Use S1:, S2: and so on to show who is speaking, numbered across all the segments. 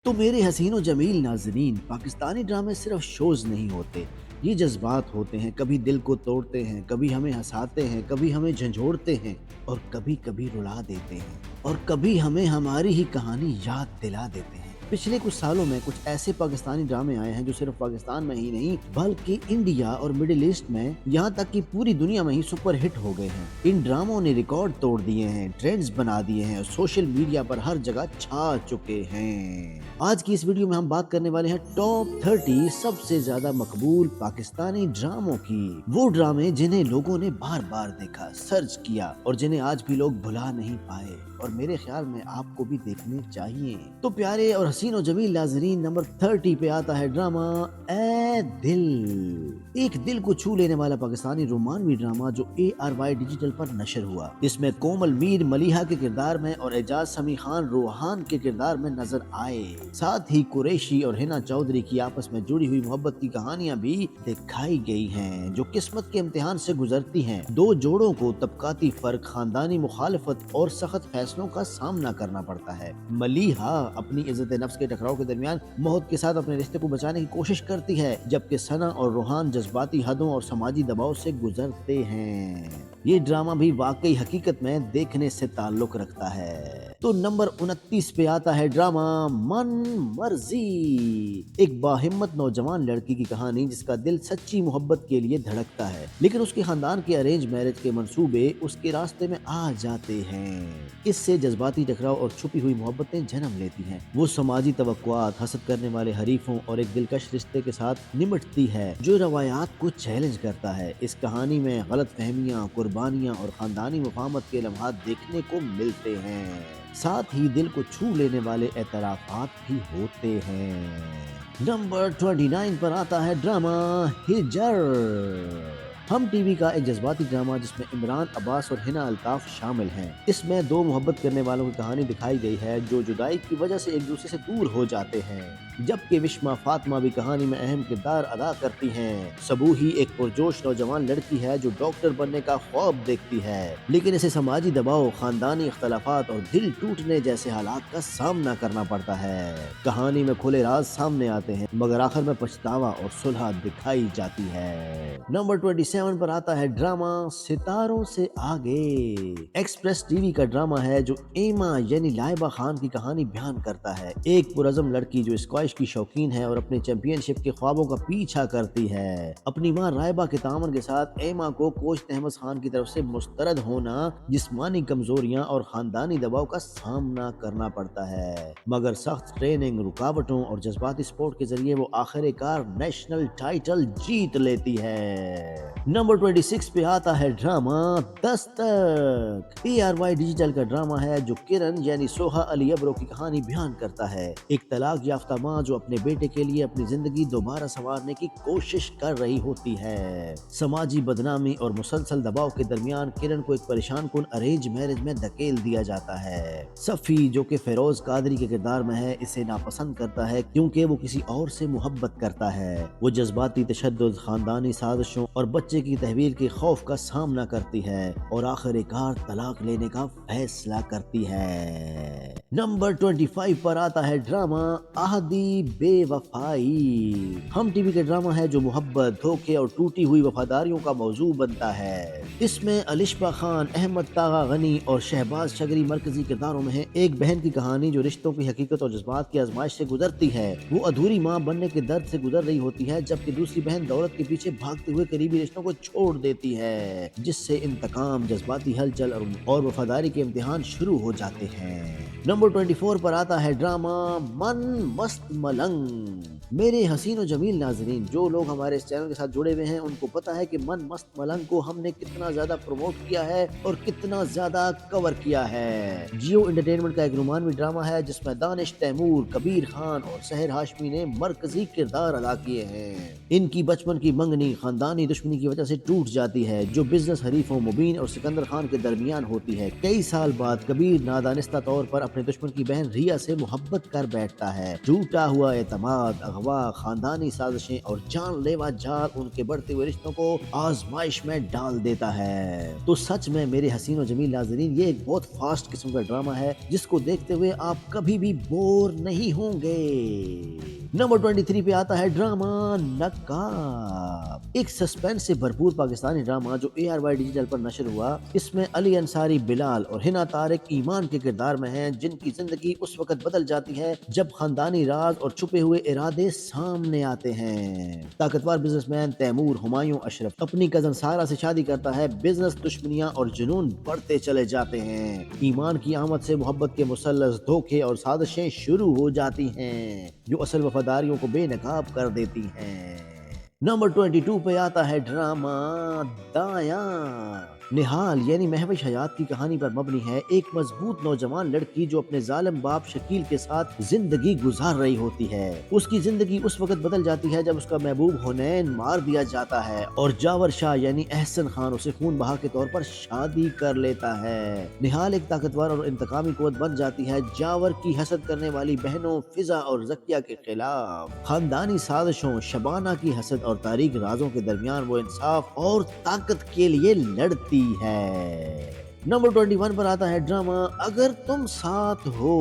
S1: تو میرے حسین و جمیل ناظرین، پاکستانی ڈرامے صرف شوز نہیں ہوتے، یہ جذبات ہوتے ہیں۔ کبھی دل کو توڑتے ہیں، کبھی ہمیں ہنساتے ہیں، کبھی ہمیں جھنجھوڑتے ہیں اور کبھی کبھی رلا دیتے ہیں، اور کبھی ہمیں ہماری ہی کہانی یاد دلا دیتے ہیں۔ پچھلے کچھ سالوں میں کچھ ایسے پاکستانی ڈرامے آئے ہیں جو صرف پاکستان میں ہی نہیں بلکہ انڈیا اور مڈل ایسٹ میں، یہاں تک کہ پوری دنیا میں ہی سپر ہٹ ہو گئے ہیں۔ ان ڈراموں نے ریکارڈ توڑ دیے ہیں، ٹرینڈز بنا دیے ہیں اور سوشل میڈیا پر ہر جگہ چھا چکے ہیں۔ آج کی اس ویڈیو میں ہم بات کرنے والے ہیں ٹاپ 30 سب سے زیادہ مقبول پاکستانی ڈراموں کی۔ وہ ڈرامے جنہیں لوگوں نے بار بار دیکھا، سرچ کیا اور جنہیں آج بھی لوگ بھلا نہیں پائے، اور میرے خیال میں آپ کو بھی دیکھنے چاہیے۔ تو پیارے اور حسین و جمیل ناظرین، نمبر 30 پہ آتا ہے ڈرامہ اے دل۔ ایک دل کو چھو لینے والا پاکستانی رومانوی ڈرامہ جو ARY ڈیجیٹل پر نشر ہوا۔ اس میں کومل میر ملیحہ کے کردار میں اور اعجاز سمیع خان روحان کے کردار میں نظر آئے۔ ساتھ ہی قریشی اور ہنا چودھری کی آپس میں جڑی ہوئی محبت کی کہانیاں بھی دکھائی گئی ہیں جو قسمت کے امتحان سے گزرتی ہیں۔ دو جوڑوں کو طبقاتی فرق، خاندانی مخالفت اور سخت فیصلوں کا سامنا کرنا پڑتا ہے۔ ملیحہ اپنی عزت نفس کے ٹکراؤ کے درمیان موت کے ساتھ اپنے رشتے کو بچانے کی کوشش کرتی ہے، جبکہ ثنا اور روحان جذباتی حدوں اور سماجی دباؤ سے گزرتے ہیں۔ یہ ڈرامہ بھی واقعی حقیقت میں دیکھنے سے تعلق رکھتا ہے۔ تو نمبر 29 پہ آتا ہے ڈرامہ من مرضی۔ ایک باہمت نوجوان لڑکی کی کہانی جس کا دل سچی محبت کے لیے دھڑکتا ہے، لیکن اس کے خاندان کے ارینج میرج کے منصوبے اس کے راستے میں آ جاتے ہیں۔ اس سے جذباتی ٹکراؤ اور چھپی ہوئی محبتیں جنم لیتی ہیں۔ وہ سماجی توقعات، حسد کرنے والے حریفوں اور ایک دلکش رشتے کے ساتھ نمٹتی ہے جو روایات کو چیلنج کرتا ہے۔ اس کہانی میں غلط فہمیاں، قربانیاں اور خاندانی مفاہمت کے لمحات دیکھنے کو ملتے ہیں۔ ساتھ ہی دل کو چھو لینے والے اعترافات بھی ہوتے ہیں۔ نمبر 29 پر آتا ہے ڈرامہ ہجر۔ ہم ٹی وی کا ایک جذباتی ڈرامہ جس میں عمران عباس اور ہنا الطاف شامل ہیں۔ اس میں دو محبت کرنے والوں کی کہانی دکھائی گئی ہے جو جدائی کی وجہ سے ایک دوسرے سے دور ہو جاتے ہیں، جبکہ وشما فاطمہ بھی کہانی میں اہم کردار ادا کرتی ہیں۔ سبوہی ایک پرجوش نوجوان لڑکی ہے جو ڈاکٹر بننے کا خواب دیکھتی ہے، لیکن اسے سماجی دباؤ، خاندانی اختلافات اور دل ٹوٹنے جیسے حالات کا سامنا کرنا پڑتا ہے۔ کہانی میں کھلے راز سامنے آتے ہیں مگر آخر میں پچھتاوا اور صلح دکھائی جاتی ہے۔ نمبر 27 پر آتا ہے ڈرامہ ستاروں سے آگے۔ ایکسپریس ٹی وی کا ڈرامہ ہے جو ایما یعنی لائبہ خان کی کہانی بیان کرتا ہے۔ ایک پرعزم لڑکی جو اسکواش کی شوقین ہے اور اپنے چیمپئن شپ کے خوابوں کا پیچھا کرتی ہے۔ اپنی ماں رائبہ کے تعاون کے ساتھ ایما کو کوچ تحمس خان کی طرف سے مسترد ہونا، جسمانی کمزوریاں اور خاندانی دباؤ کا سامنا کرنا پڑتا ہے، مگر سخت ٹریننگ، رکاوٹوں اور جذباتی سپورٹ کے ذریعے وہ آخر کار نیشنل ٹائٹل جیت لیتی ہے۔ نمبر 26 پہ آتا ہے ڈرامہ دستک۔ ARY ڈیجیٹل کا ڈرامہ ہے جو کرن یعنی سوہا علی ابرو کی کہانی بیان کرتا ہے۔ ایک طلاق یافتہ ماں جو اپنے بیٹے کے لیے اپنی زندگی دوبارہ سنوارنے کی کوشش کر رہی ہوتی ہے۔ سماجی بدنامی اور مسلسل دباؤ کے درمیان کرن کو ایک پریشان کن ارینج میرج میں دھکیل دیا جاتا ہے۔ صفی جو کہ فیروز قادری کے کردار میں ہے اسے ناپسند کرتا ہے کیونکہ وہ کسی اور سے محبت کرتا ہے۔ وہ جذباتی تشدد، خاندانی سازشوں اور بچے کی تحویل کے خوف کا سامنا کرتی ہے اور آخر کار طلاق لینے کا فیصلہ کرتی ہے۔ نمبر 25 پر آتا ہے ڈرامہ عہدی بے وفائی۔ ہم ٹی وی کے ڈرامہ ہے جو محبت، دھوکے اور ٹوٹی ہوئی وفاداریوں کا موضوع بنتا ہے۔ اس میں الشبہ خان، احمد طاغہ غنی اور شہباز شگری مرکزی کرداروں میں ہیں۔ ایک بہن کی کہانی جو رشتوں کی حقیقت اور جذبات کی آزمائش سے گزرتی ہے۔ وہ ادھوری ماں بننے کے درد سے گزر رہی ہوتی ہے، جبکہ دوسری بہن دولت کے پیچھے بھاگتے ہوئے قریبی رشتوں کو چھوڑ دیتی ہے، جس سے انتقام، جذباتی ہلچل اور وفاداری کے امتحان شروع ہو جاتے ہیں۔ نمبر 24 پر آتا ہے ڈرامہ من مست ملنگ۔ میرے حسین و جمیل ناظرین، جو لوگ ہمارے اس چینل کے ساتھ جڑے ہوئے ہیں ان کو پتا ہے کہ من مست ملنگ کو ہم نے کتنا زیادہ پروموٹ کیا ہے اور کتنا زیادہ کور کیا ہے۔ جیو انٹرٹینمنٹ کا ایک رومانوی ڈرامہ ہے جس میں دانش تیمور، کبیر خان اور سحر ہاشمی نے مرکزی کردار ادا کیے ہیں۔ ان کی بچپن کی منگنی خاندانی دشمنی کی وجہ سے ٹوٹ جاتی ہے جو بزنس حریفوں مبین اور سکندر خان کے درمیان ہوتی ہے۔ کئی سال بعد کبیر نادانستہ طور پر اپنے دشمن کی بہن ریا سے محبت کر بیٹھتا ہے۔ ٹوٹا ہوا اعتماد، اغوا، خاندانی سازشیں اور جان لیوا جال ان کے بڑھتے ہوئے رشتوں کو آزمائش میں ڈال دیتا ہے۔ تو سچ میں میرے حسین و جمیل ناظرین، یہ ایک بہت فاسٹ قسم کا ڈرامہ ہے جس کو دیکھتے ہوئے آپ کبھی بھی بور نہیں ہوں گے۔ نمبر 23 پہ آتا ہے ڈرامہ نقاب، ایک سسپینس سے بھرپور پاکستانی ڈرامہ جو ARY ڈیجیٹل پر نشر ہوا۔ اس میں علی انصاری، بلال اور ہنا طارق ایمان کے کردار میں ہیں، جن کی زندگی اس وقت بدل جاتی ہے جب خاندانی راز اور چھپے ہوئے ارادے سامنے آتے ہیں۔ طاقتور بزنس مین تیمور ہمایوں اشرف اپنی کزن سارا سے شادی کرتا ہے، بزنس دشمنیاں اور جنون بڑھتے چلے جاتے ہیں۔ ایمان کی آمد سے محبت کے مثلث، دھوکے اور سازشیں شروع ہو جاتی ہیں جو اصل وفاداریوں کو بے نقاب کر دیتی ہیں۔ نمبر 22 پہ آتا ہے ڈرامہ دایاں۔ نہال یعنی مہوش حیات کی کہانی پر مبنی ہے، ایک مضبوط نوجوان لڑکی جو اپنے ظالم باپ شکیل کے ساتھ زندگی گزار رہی ہوتی ہے۔ اس کی زندگی اس وقت بدل جاتی ہے جب اس کا محبوب حنین مار دیا جاتا ہے اور جاور شاہ یعنی احسن خان اسے خون بہا کے طور پر شادی کر لیتا ہے۔ نہال ایک طاقتور اور انتقامی قوت بن جاتی ہے، جاور کی حسد کرنے والی بہنوں فضا اور زکیہ کے خلاف خاندانی سازشوں، شبانہ کی حسد اور تاریک رازوں کے درمیان وہ انصاف اور طاقت کے لیے لڑتی ہے۔ نمبر 21 پر آتا ہے ڈرامہ اگر تم ساتھ ہو۔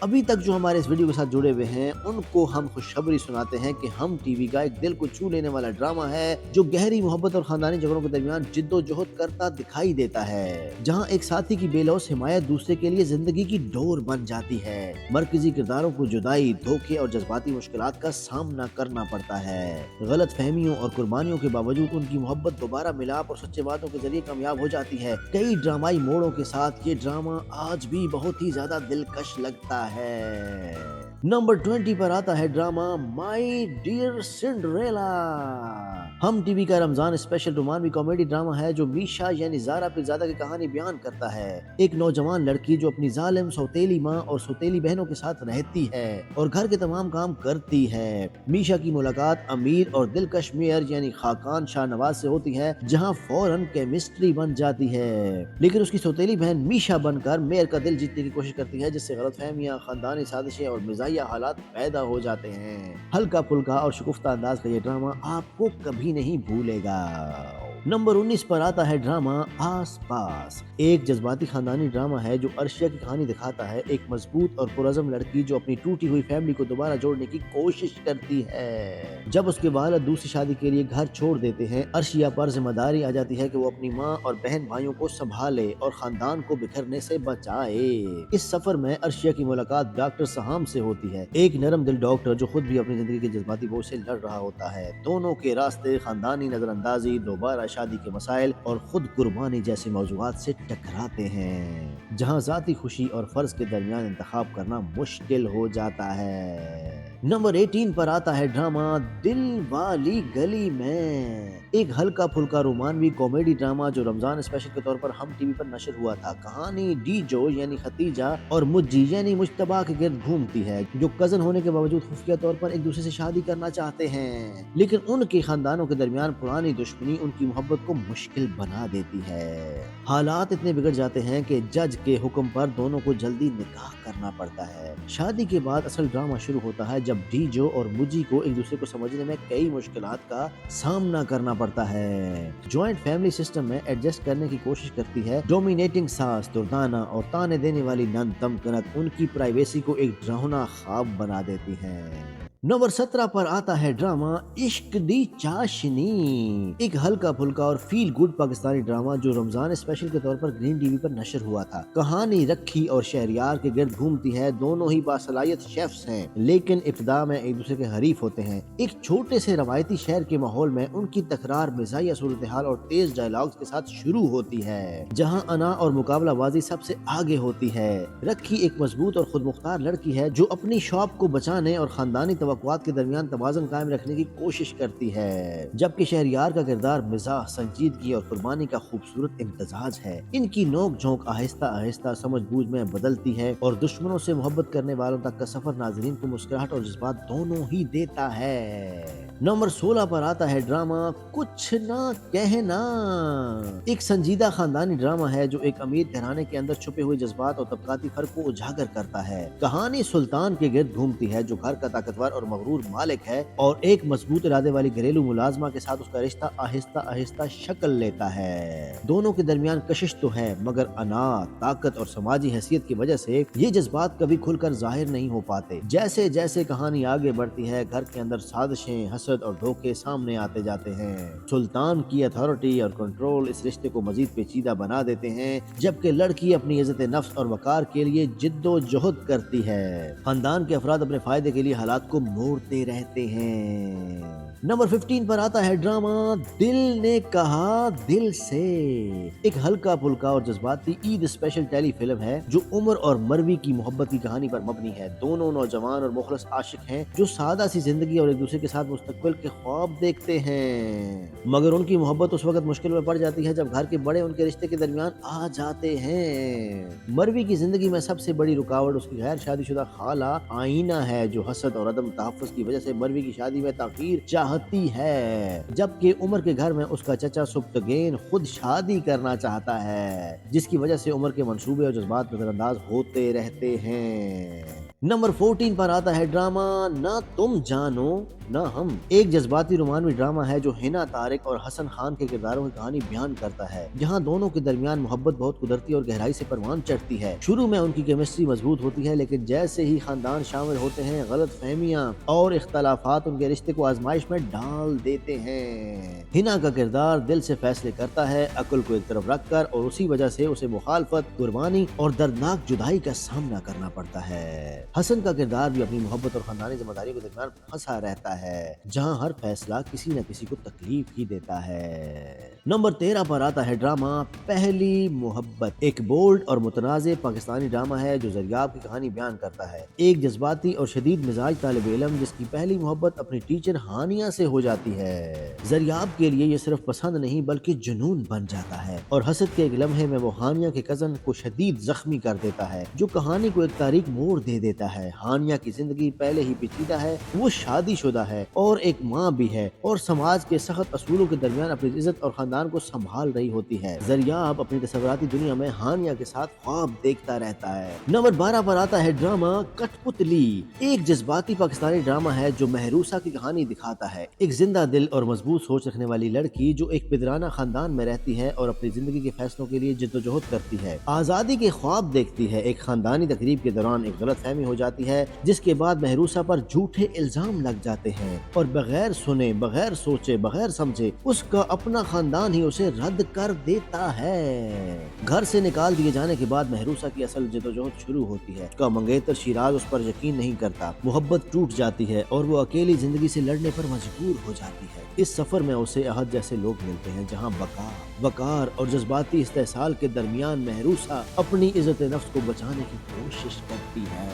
S1: ابھی تک جو ہمارے اس ویڈیو کے ساتھ جڑے ہوئے ہیں ان کو ہم خوشخبری سناتے ہیں کہ ہم ٹی وی کا ایک دل کو چھو لینے والا ڈرامہ ہے جو گہری محبت اور خاندانی جھگڑوں کے درمیان جد و جہد کرتا دکھائی دیتا ہے، جہاں ایک ساتھی کی بے لوث حمایت دوسرے کے لیے زندگی کی ڈور بن جاتی ہے۔ مرکزی کرداروں کو جدائی، دھوکے اور جذباتی مشکلات کا سامنا کرنا پڑتا ہے۔ غلط فہمیوں اور قربانیوں کے باوجود ان کی محبت دوبارہ ملاپ اور سچے وعدوں کے ذریعے کامیاب ہو جاتی ہے۔ کئی ڈرامائی موڑوں کے ساتھ یہ ڈرامہ آج بھی بہت ہی زیادہ دلکش لگتا ہے۔ نمبر 20 پر آتا ہے ڈرامہ مائی ڈیئر سنڈریلا۔ ہم ٹی وی کا رمضان اسپیشل رومانوی کامیڈی ڈرامہ ہے جو میشا یعنی زارا پیرزادہ کی کہانی بیان کرتا ہے، ایک نوجوان لڑکی جو اپنی ظالم سوتیلی ماں اور سوتیلی بہنوں کے ساتھ رہتی ہے اور گھر کے تمام کام کرتی ہے۔ میشا کی ملاقات امیر اور دلکش میئر یعنی خاقان شاہ نواز سے ہوتی ہے، جہاں فوراً کیمسٹری بن جاتی ہے، لیکن اس کی سوتیلی بہن میشا بن کر میئر کا دل جیتنے کی کوشش کرتی ہے، جس سے غلط فہمیاں، خاندانی سازشیں اور مزاحیہ حالات پیدا ہو جاتے ہیں۔ ہلکا پھلکا اور شگفتہ انداز کا یہ ڈرامہ آپ کو کبھی نہیں بھولے گا۔ نمبر 19 پر آتا ہے ڈرامہ آس پاس، ایک جذباتی خاندانی ڈرامہ ہے جو عرشیہ کی کہانی دکھاتا ہے، ایک مضبوط اور پرعزم لڑکی جو اپنی ٹوٹی ہوئی فیملی کو دوبارہ جوڑنے کی کوشش کرتی ہے۔ جب اس کے والد دوسری شادی کے لیے گھر چھوڑ دیتے ہیں، عرشیہ پر ذمہ داری آ جاتی ہے کہ وہ اپنی ماں اور بہن بھائیوں کو سنبھالے اور خاندان کو بکھرنے سے بچائے۔ اس سفر میں عرشیہ کی ملاقات ڈاکٹر سہام سے ہوتی ہے، ایک نرم دل ڈاکٹر جو خود بھی اپنی زندگی کے جذباتی بوجھ سے لڑ رہا ہوتا ہے۔ دونوں کے راستے خاندانی نظر اندازی، دوبارہ شادی کے مسائل اور خود قربانی جیسے موضوعات سے ٹکراتے ہیں، جہاں ذاتی خوشی اور فرض کے درمیان انتخاب کرنا مشکل ہو جاتا ہے۔ نمبر 18 پر آتا ہے ڈرامہ دل والی گلی میں، ایک ہلکا پھلکا رومانوی کامیڈی ڈرامہ جو رمضان اسپیشل کے طور پر ہم ٹی وی پر نشر ہوا تھا۔ کہانی ڈی جو یعنی ختیجہ اور مجی یعنی مجتبیٰ کے گرد گھومتی ہے، جو کزن ہونے کے باوجود خفیہ طور پر ایک دوسرے سے شادی کرنا چاہتے ہیں، لیکن ان کے خاندانوں کے درمیان پرانی دشمنی ان کی محبت کو مشکل بنا دیتی ہے۔ حالات اتنے بگڑ جاتے ہیں کہ جج کے حکم پر دونوں کو جلدی نکاح کرنا پڑتا ہے۔ شادی کے بعد اصل ڈرامہ شروع ہوتا ہے جب ڈی جو اور مجی کو ایک دوسرے کو سمجھنے میں کئی مشکلات کا سامنا کرنا پڑتا ہے۔ جوائنٹ فیملی سسٹم میں ایڈجسٹ کرنے کی کوشش کرتی ہے، ڈومینیٹنگ ساس دردانہ اور تانے دینے والی نند تمکنت ان کی پرائیویسی کو ایک ڈراؤنا خواب بنا دیتی ہیں۔ نمبر 17 پر آتا ہے ڈرامہ عشق دی چاشنی، ایک ہلکا پھلکا اور فیل گڈ پاکستانی ڈرامہ جو رمضان اسپیشل کے طور پر گرین ٹی وی پر نشر ہوا تھا۔ کہانی رکھی اور شہریار کے گرد گھومتی ہے، دونوں ہی باصلاحیت شیفز ہیں لیکن ابتدا میں ایک دوسرے کے حریف ہوتے ہیں۔ ایک چھوٹے سے روایتی شہر کے ماحول میں ان کی تکرار مزاحیہ صورتحال اور تیز ڈائلاگز کے ساتھ شروع ہوتی ہے، جہاں انا اور مقابلہ بازی سب سے آگے ہوتی ہے۔ رکھی ایک مضبوط اور خود مختار لڑکی ہے جو اپنی شاپ کو بچانے اور خاندانی توقعات کے درمیان توازن قائم رکھنے کی کوشش کرتی ہے، جبکہ شہریار کا کردار مزاح، سنجیدگی اور قربانی کا خوبصورت امتزاج ہے۔ ان کی نوک جھونک آہستہ آہستہ سمجھ بوجھ میں بدلتی ہے اور دشمنوں سے محبت کرنے والوں تک کا سفر ناظرین کو مسکراہٹ اور جذبات دونوں ہی دیتا ہے۔ نمبر 16 پر آتا ہے ڈرامہ کچھ نہ کہنا۔ ایک سنجیدہ خاندانی ڈرامہ ہے جو ایک امیر گھرانے کے اندر چھپے ہوئے جذبات اور طبقاتی فرق کو اجاگر کرتا ہے۔ کہانی سلطان کے گرد گھومتی ہے جو گھر کا طاقتور اور مغرور مالک ہے اور ایک مضبوط ارادے والی گھریلو ملازمہ کے ساتھ اس کا رشتہ آہستہ آہستہ شکل لیتا ہے۔ دونوں کے درمیان کشش تو ہے مگر انا، طاقت اور سماجی حیثیت کی وجہ سے یہ جذبات کبھی کھل کر ظاہر نہیں ہو پاتے۔ جیسے جیسے کہانی آگے بڑھتی ہے گھر کے اندر سازشیں، حسد اور دھوکے سامنے آتے جاتے ہیں۔ سلطان کی اتھارٹی اور کنٹرول اس رشتے کو مزید پیچیدہ بنا دیتے ہیں، جبکہ لڑکی اپنی عزت نفس اور وقار کے لیے جد و جہد کرتی ہے۔ خاندان کے افراد اپنے فائدے کے لیے حالات کو موڑتے رہتے ہیں۔ نمبر 15 پر آتا ہے ڈرامہ دل نے کہا دل سے۔ ایک ہلکا پھلکا اور جذباتی عید اسپیشل ٹیلی فلم ہے جو عمر اور مروی کی محبت کی کہانی پر مبنی ہے۔ دونوں نوجوان اور مخلص عاشق ہیں جو سادہ سی زندگی اور ایک دوسرے کے ساتھ مستقبل کے خواب دیکھتے ہیں، مگر ان کی محبت اس وقت مشکل میں پڑ جاتی ہے جب گھر کے بڑے ان کے رشتے کے درمیان آ جاتے ہیں۔ مروی کی زندگی میں سب سے بڑی رکاوٹ اس کی غیر شادی شدہ خالہ آئینہ ہے جو حسد اور عدم تحفظ کی وجہ سے مروی کی شادی میں تاخیر چاہتی ہے، جبکہ عمر کے گھر میں اس کا چچا سبکتگین خود شادی کرنا چاہتا ہے، جس کی وجہ سے عمر کے منصوبے اور جذبات نظر انداز ہوتے رہتے ہیں۔ نمبر 14 پر آتا ہے ڈرامہ نہ تم جانو نہ ہم۔ ایک جذباتی رومانوی ڈرامہ ہے جو ہنا طارق اور حسن خان کے کرداروں کی کہانی بیان کرتا ہے، جہاں دونوں کے درمیان محبت بہت قدرتی اور گہرائی سے پروان چڑھتی ہے۔ شروع میں ان کی کیمسٹری مضبوط ہوتی ہے لیکن جیسے ہی خاندان شامل ہوتے ہیں غلط فہمیاں اور اختلافات ان کے رشتے کو آزمائش میں ڈال دیتے ہیں۔ ہنا کا کردار دل سے فیصلے کرتا ہے، عقل کو ایک طرف رکھ کر، اور اسی وجہ سے اسے مخالفت، قربانی اور دردناک جدائی کا سامنا کرنا پڑتا ہے۔ حسن کا کردار بھی اپنی محبت اور خاندانی ذمہ داریوں کے درمیان پھنسا رہتا ہے، جہاں ہر فیصلہ کسی نہ کسی کو تکلیف ہی دیتا ہے۔ نمبر 13 پر آتا ہے ڈرامہ پہلی محبت۔ ایک بولڈ اور متنازع پاکستانی ڈرامہ ہے جو زریاب کی کہانی بیان کرتا ہے۔ ایک جذباتی اور شدید مزاج طالب علم جس کی پہلی محبت اپنی ٹیچر ہانیہ سے ہو جاتی ہے، زریاب کے لیے یہ صرف پسند نہیں بلکہ جنون بن جاتا ہے، اور حسد کے ایک لمحے میں وہ ہانیہ کے کزن کو شدید زخمی کر دیتا ہے، جو کہانی کو ایک تاریک موڑ دے دیتا ہے۔ ہانیہ کی زندگی پہلے ہی پیچیدہ ہے، وہ شادی شدہ ہے اور ایک ماں بھی ہے، اور سماج کے سخت اصولوں کے درمیان اپنی عزت اور خاندان کو سنبھال رہی ہوتی ہے۔ زریاب اپنی تصوراتی دنیا میں ہانیہ کے ساتھ خواب دیکھتا رہتا ہے۔ نمبر 12 پر آتا ہے ڈرامہ کٹ پتلی۔ ایک جذباتی پاکستانی ڈرامہ ہے جو مہروسہ کی کہانی دکھاتا ہے، ایک زندہ دل اور مضبوط سوچ رکھنے والی لڑکی جو ایک پدرانہ خاندان میں رہتی ہے اور اپنی زندگی کے فیصلوں کے لیے جدوجہد کرتی ہے، آزادی کے خواب دیکھتی ہے۔ ایک خاندانی تقریب کے دوران ایک غلط فہمی ہو جاتی ہے جس کے بعد مہروسہ پر جھوٹے الزام لگ جاتے ہیں، اور بغیر سنے، بغیر سوچے، بغیر سمجھے اس کا اپنا خاندان ہی اسے رد کر دیتا ہے۔ گھر سے نکال دیے جانے کے بعد مہروسہ کی اصل جدوجہد شروع ہوتی ہے۔ اس کا منگیتر شیراز اس پر یقین نہیں کرتا، محبت ٹوٹ جاتی ہے اور وہ اکیلی زندگی سے لڑنے پر مجبور ہو جاتی ہے۔ اس سفر میں اسے احد جیسے لوگ ملتے ہیں جہاں وقار اور جذباتی استحصال کے درمیان مہروسہ اپنی عزت نفس کو بچانے کی کوشش کرتی ہے۔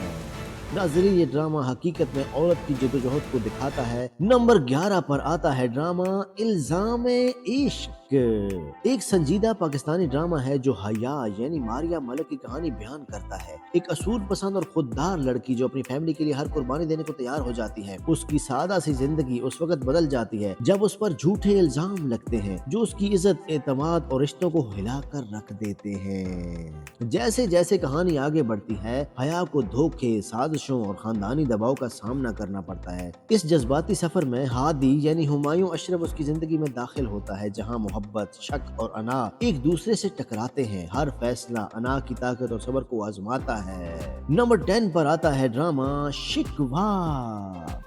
S1: ناظرین، یہ ڈرامہ حقیقت میں عورت کی جدوجہد کو دکھاتا ہے۔ نمبر 11 پر آتا ہے ڈرامہ الزام عشق۔ ایک سنجیدہ پاکستانی ڈرامہ ہے جو حیا یعنی ماریا ملک کی کہانی بیان کرتا ہے، ایک اصول پسند اور خوددار لڑکی جو اپنی فیملی کے لیے ہر قربانی دینے کو تیار ہو جاتی ہے۔ اس کی سادہ سی زندگی اس وقت بدل جاتی ہے جب اس پر جھوٹے الزام لگتے ہیں جو اس کی عزت، اعتماد اور رشتوں کو ہلا کر رکھ دیتے ہیں۔ جیسے جیسے کہانی آگے بڑھتی ہے حیا کو دھوکے، سازشوں اور خاندانی دباؤ کا سامنا کرنا پڑتا ہے۔ اس جذباتی سفر میں ہادی یعنی ہمایوں اشرف اس کی زندگی میں داخل ہوتا ہے، جہاں محبت، شک اور انا ایک دوسرے سے ٹکراتے ہیں۔ ہر فیصلہ انا کی طاقت اور صبر کو آزماتا ہے۔ نمبر 10 پر آتا ہے ڈرامہ شکوا۔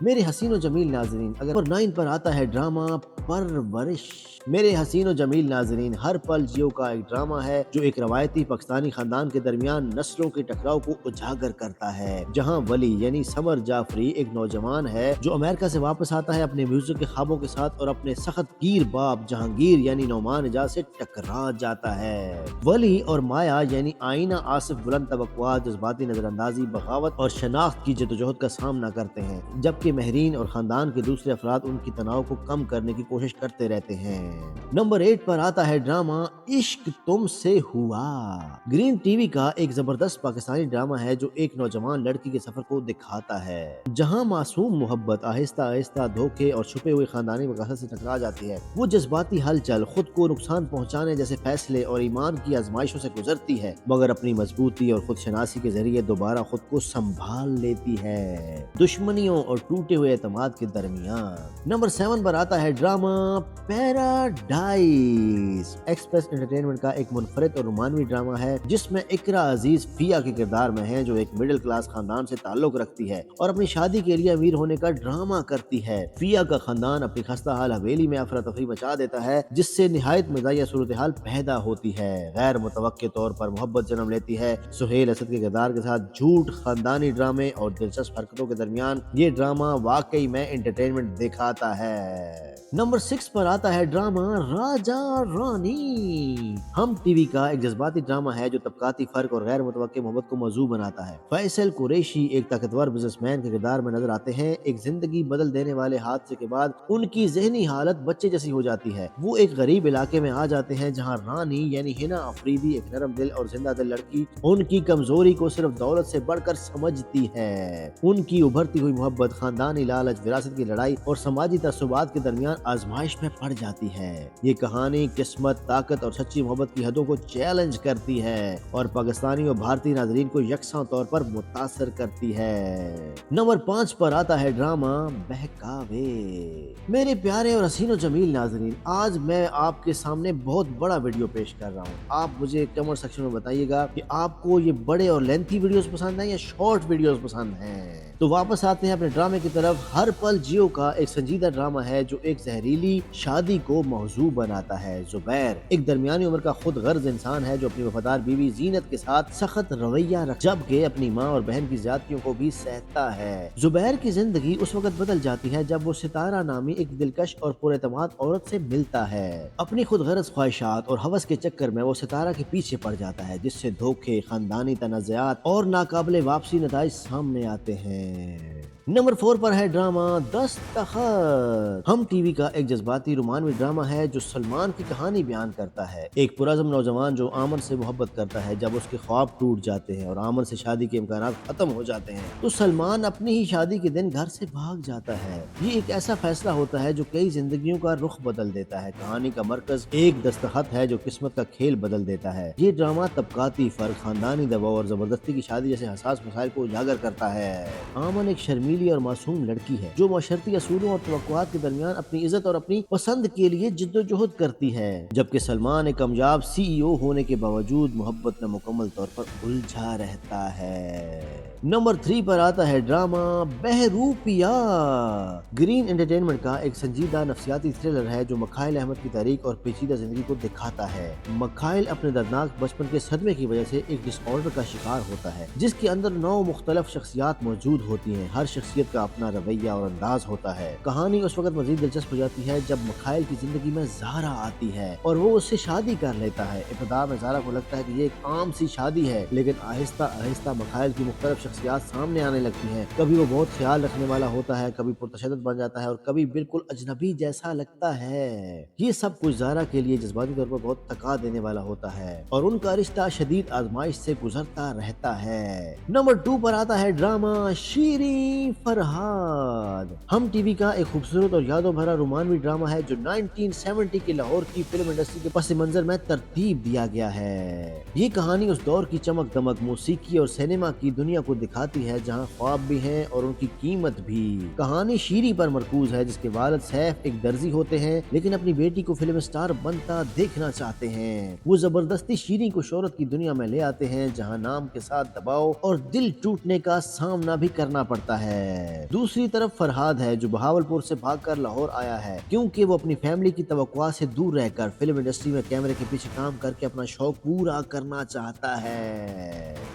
S1: میرے حسین و جمیل ناظرین، نمبر 9 پر آتا ہے ڈرامہ پرورش۔ میرے حسین و جمیل ناظرین، ہر پل جیو کا ایک ڈرامہ ہے جو ایک روایتی پاکستانی خاندان کے درمیان نسلوں کے ٹکراؤ کو اجاگر کرتا ہے، جہاں ولی یعنی سمر جعفری ایک نوجوان ہے جو امریکہ سے واپس آتا ہے اپنے میوزک کے خوابوں کے ساتھ اور اپنے سخت گیر باپ جہانگیر یعنی نعمان اعجاز سے ٹکرا جاتا ہے۔ ولی اور مایا یعنی آئینہ آصف بلند توقعات، جذباتی نظر اندازی، بغاوت اور شناخت کی جدوجہد کا سامنا کرتے ہیں، جبکہ مہرین اور خاندان کے دوسرے افراد ان کی تناؤ کو کم کرنے کی کوشش کرتے رہتے ہیں۔ نمبر 8 پر آتا ہے ڈرامہ عشق تم سے ہوا۔ گرین ٹی وی کا ایک زبردست پاکستانی ڈرامہ ہے جو ایک نوجوان لڑکی کے سفر کو دکھاتا ہے، جہاں معصوم محبت آہستہ آہستہ دھوکے اور چھپے ہوئے خاندانی مقاصد سے ٹکرا جاتی ہے۔ وہ جذباتی ہلچل، خود کو نقصان پہنچانے جیسے فیصلے اور ایمان کی آزمائشوں سے گزرتی ہے، مگر اپنی مضبوطی اور خود شناسی کے ذریعے دوبارہ خود کو سنبھال لیتی ہے، دشمنیوں اور ٹوٹے ہوئے اعتماد کے درمیان۔ نمبر 7 پر آتا ہے ڈرامہ پیراڈائز۔ ایکسپریس انٹرٹینمنٹ کا ایک منفرد اور رومانوی ڈرامہ ہے جس میں اقرا عزیز فیا کے کردار میں ہیں، جو ایک مڈل کلاس خاندان سے تعلق رکھتی ہے اور اپنی شادی کے لیے امیر ہونے کا ڈرامہ کرتی ہے۔ فیا کا خاندان اپنی خستہ حال حویلی میں افراتفری مچا دیتا ہے، جس سے نہایت مزاحیہ صورتحال پیدا ہوتی ہے۔ غیر متوقع طور پر محبت جنم لیتی ہے۔ سہیل اسد کے کردار کے ساتھ جھوٹ، خاندانی ڈرامے اور دلچسپ حرکتوں کے درمیان یہ ڈرامہ واقعی میں انٹرٹینمنٹ دکھاتا ہے۔ نمبر 6 پر آتا ہے ڈرامہ راجا رانی۔ ہم ٹی وی کا ایک جذباتی ڈرامہ ہے جو طبقاتی فرق اور غیر متوقع محبت کو موضوع بناتا ہے۔ فیصل قریشی ایک طاقتور بزنس مین کے کردار میں نظر آتے ہیں۔ ایک زندگی بدل دینے والے حادثے کے بعد ان کی ذہنی حالت بچے جیسی ہو جاتی ہے۔ وہ ایک غریب علاقے میں آ جاتے ہیں جہاں رانی یعنی ہنا آفریدی، ایک نرم دل اور زندہ دل لڑکی، ان کی کمزوری کو صرف دولت سے بڑھ کر سمجھتی ہے۔ ان کی ابھرتی ہوئی محبت خاندانی لالچ، وراثت کی لڑائی اور سماجی تعصبات کے درمیان آزمائش میں پڑ جاتی ہے۔ یہ کہانی قسمت، طاقت اور سچی محبت کی حدوں کو چیلنج کرتی ہے اور پاکستانی اور بھارتی ناظرین کو یکساں طور پر متاثر کرتی ہے۔ نمبر 5 پر آتا ہے ڈرامہ بہکاوے۔ میرے پیارے اور حسین و جمیل ناظرین، آج میں آپ کے سامنے بہت بڑا ویڈیو پیش کر رہا ہوں۔ آپ مجھے کمنٹ سیکشن میں بتائیے گا کہ آپ کو یہ بڑے اور لینتھی ویڈیوز پسند ہیں یا شارٹ ویڈیوز پسند ہیں۔ تو واپس آتے ہیں اپنے ڈرامے کی طرف۔ ہر پل جیو کا ایک سنجیدہ ڈرامہ ہے جو ایک زہریلی شادی کو موضوع بناتا ہے۔ زبیر ایک درمیانی عمر کا خود غرض انسان ہے جو اپنی وفادار بیوی زینت کے ساتھ سخت رویہ رکھ جبکہ اپنی ماں اور بہن کی زیادتیوں کو بھی سہتا ہے۔ زبیر کی زندگی اس وقت بدل جاتی ہے جب وہ ستارہ نامی ایک دلکش اور پر اعتماد عورت سے ملتا ہے۔ اپنی خود غرض خواہشات اور ہوس کے چکر میں وہ ستارہ کے پیچھے پڑ جاتا ہے، جس سے دھوکے، خاندانی تنازعات اور ناقابل واپسی نتائج سامنے آتے ہیں۔ نمبر 4 پر ہے ڈرامہ دستخط۔ ہم ٹی وی کا ایک جذباتی رومانوی ڈرامہ ہے جو سلمان کی کہانی بیان کرتا ہے۔ ایک پرعزم نوجوان جو آمن سے محبت کرتا ہے، جب اس کے خواب ٹوٹ جاتے ہیں اور آمن سے شادی کے امکانات ختم ہو جاتے ہیں تو سلمان اپنی ہی شادی کے دن گھر سے بھاگ جاتا ہے۔ یہ ایک ایسا فیصلہ ہوتا ہے جو کئی زندگیوں کا رخ بدل دیتا ہے۔ کہانی کا مرکز ایک دستخط ہے جو قسمت کا کھیل بدل دیتا ہے۔ یہ ڈرامہ طبقاتی فرق، خاندانی دباؤ اور زبردستی کی شادی جیسے حساس مسائل کو اجاگر کرتا ہے۔ آمن ایک شرمیلی اور معصوم لڑکی ہے جو معاشرتی اصولوں اور توقعات کے درمیان اپنی عزت اور اپنی پسند کے لیے جدوجہد کرتی ہے، جبکہ سلمان ایک کامیاب سی ای او ہونے کے باوجود محبت میں مکمل طور پر الجھا رہتا ہے۔ نمبر 3 پر آتا ہے ڈرامہ بہروپیہ۔ گرین انٹرٹینمنٹ کا ایک سنجیدہ نفسیاتی تھرلر ہے جو مکھائل احمد کی تاریخ اور پیچیدہ زندگی کو دکھاتا ہے۔ مکھائل اپنے دردناک بچپن کے صدمے کی وجہ سے ایک ڈس آرڈر کا شکار ہوتا ہے جس کے اندر 9 مختلف شخصیات موجود ہوتی ہیں۔ ہر شخصیت کا اپنا رویہ اور انداز ہوتا ہے۔ کہانی اس وقت مزید دلچسپ ہو جاتی ہے جب مکھائل کی زندگی میں زہرا آتی ہے اور وہ اس سے شادی کر لیتا ہے۔ ابتدا میں زہرا کو لگتا ہے کہ یہ ایک عام سی شادی ہے، لیکن آہستہ آہستہ مکھائل کی مختلف شخصیات سامنے آنے لگتی ہیں۔ کبھی وہ بہت خیال رکھنے والا ہوتا ہے، کبھی پرتشدد بن جاتا ہے اور کبھی بالکل اجنبی جیسا لگتا ہے۔ یہ سب کچھ زہرا کے لیے جذباتی طور پر بہت تھکا دینے والا ہوتا ہے اور ان کا رشتہ شدید آزمائش سے گزرتا رہتا ہے۔ نمبر 2 پر آتا ہے ڈرامہ شیریں فرہاد۔ ہم ٹی وی کا ایک خوبصورت اور یادوں بھرا رومانوی ڈرامہ ہے جو 1970 کی لاہور کی فلم انڈسٹری کے پس منظر میں ترتیب دیا گیا ہے۔ یہ کہانی اس دور کی چمک دمک، موسیقی اور سینما کی دنیا کو دکھاتی ہے جہاں خواب بھی ہیں اور ان کی قیمت بھی۔ کہانی شیریں پر مرکوز ہے جس کے والد سیف ایک درزی ہوتے ہیں لیکن اپنی بیٹی کو فلم اسٹار بنتا دیکھنا چاہتے ہیں۔ وہ زبردستی شیریں کو شہرت کی دنیا میں لے آتے ہیں جہاں نام کے ساتھ دباؤ اور دل ٹوٹنے کا سامنا بھی کرنا پڑتا ہے۔ دوسری طرف فرہاد ہے جو بہاولپور سے بھاگ کر لاہور آیا ہے کیونکہ وہ اپنی فیملی کی توقعات سے دور رہ کر فلم انڈسٹری میں کیمرے کے پیچھے کام کر کے اپنا شوق پورا کرنا چاہتا ہے۔